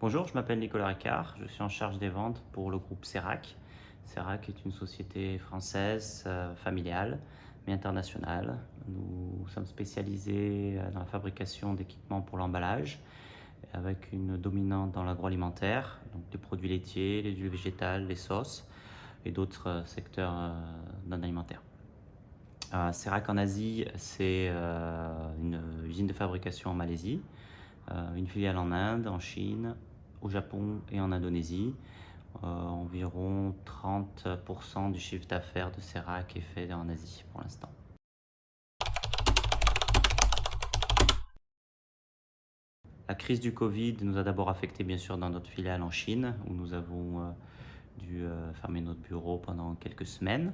Bonjour, je m'appelle Nicolas Ricard, je suis en charge des ventes pour le groupe Cerac. Cerac est une société française, familiale, mais internationale. Nous sommes spécialisés dans la fabrication d'équipements pour l'emballage, avec une dominante dans l'agroalimentaire, donc les produits laitiers, les huiles végétales, les sauces et d'autres secteurs non alimentaires. Cerac en Asie, c'est une usine de fabrication en Malaisie, une filiale en Inde, en Chine, au Japon et en Indonésie. Environ 30% du chiffre d'affaires de Cerac est fait en Asie pour l'instant. La crise du Covid nous a d'abord affecté bien sûr dans notre filiale en Chine, où nous avons dû fermer notre bureau pendant quelques semaines.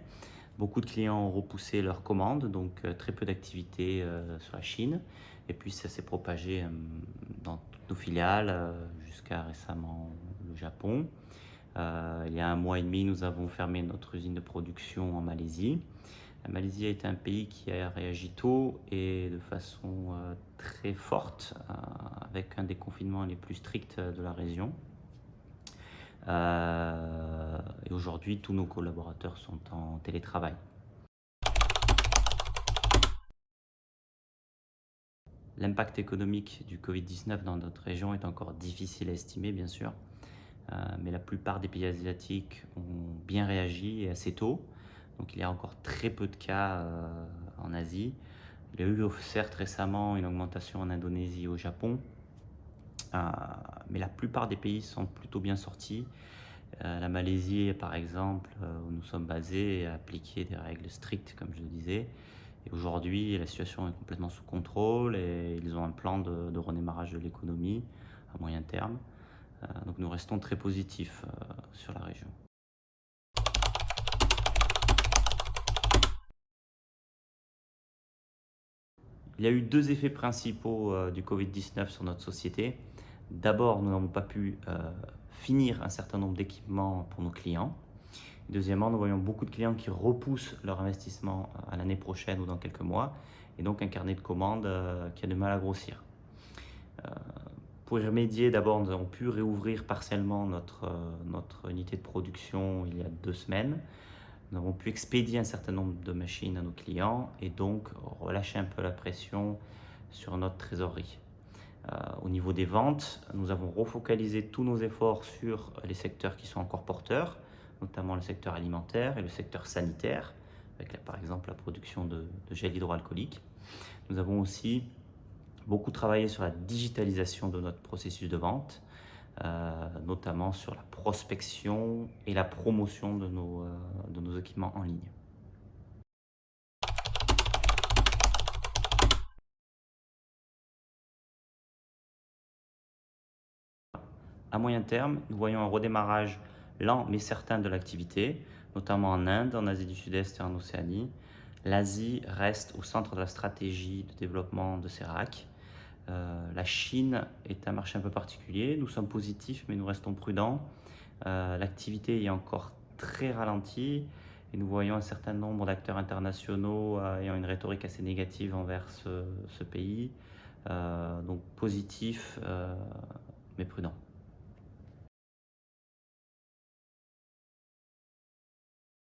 Beaucoup de clients ont repoussé leurs commandes, donc très peu d'activité sur la Chine. Et puis ça s'est propagé dans toutes nos filiales, jusqu'à récemment le Japon. Il y a un mois et demi, nous avons fermé notre usine de production en Malaisie. La Malaisie a été un pays qui a réagi tôt et de façon très forte, avec un des confinements les plus stricts de la région. Et aujourd'hui, tous nos collaborateurs sont en télétravail. L'impact économique du Covid-19 dans notre région est encore difficile à estimer, bien sûr, mais la plupart des pays asiatiques ont bien réagi et assez tôt. Donc il y a encore très peu de cas en Asie. Il y a eu certes récemment une augmentation en Indonésie et au Japon, mais la plupart des pays sont plutôt bien sortis. La Malaisie, par exemple, où nous sommes basés, a appliqué des règles strictes, comme je le disais. Et aujourd'hui, la situation est complètement sous contrôle et ils ont un plan de redémarrage de l'économie à moyen terme. Donc nous restons très positifs sur la région. Il y a eu deux effets principaux du Covid-19 sur notre société. D'abord, nous n'avons pas pu finir un certain nombre d'équipements pour nos clients. Deuxièmement, nous voyons beaucoup de clients qui repoussent leur investissement à l'année prochaine ou dans quelques mois, et donc un carnet de commandes qui a du mal à grossir. Pour y remédier, d'abord, nous avons pu réouvrir partiellement notre unité de production il y a 2 semaines. Nous avons pu expédier un certain nombre de machines à nos clients et donc relâcher un peu la pression sur notre trésorerie. Au niveau des ventes, nous avons refocalisé tous nos efforts sur les secteurs qui sont encore porteurs, notamment le secteur alimentaire et le secteur sanitaire, avec par exemple la production de gel hydroalcoolique. Nous avons aussi beaucoup travaillé sur la digitalisation de notre processus de vente, notamment sur la prospection et la promotion de nos équipements en ligne. À moyen terme, nous voyons un redémarrage lent mais certain de l'activité, notamment en Inde, en Asie du Sud-Est et en Océanie. L'Asie reste au centre de la stratégie de développement de Cerac. La Chine est un marché un peu particulier. Nous sommes positifs, mais nous restons prudents. L'activité est encore très ralentie et nous voyons un certain nombre d'acteurs internationaux ayant une rhétorique assez négative envers ce pays. Donc positif, mais prudent.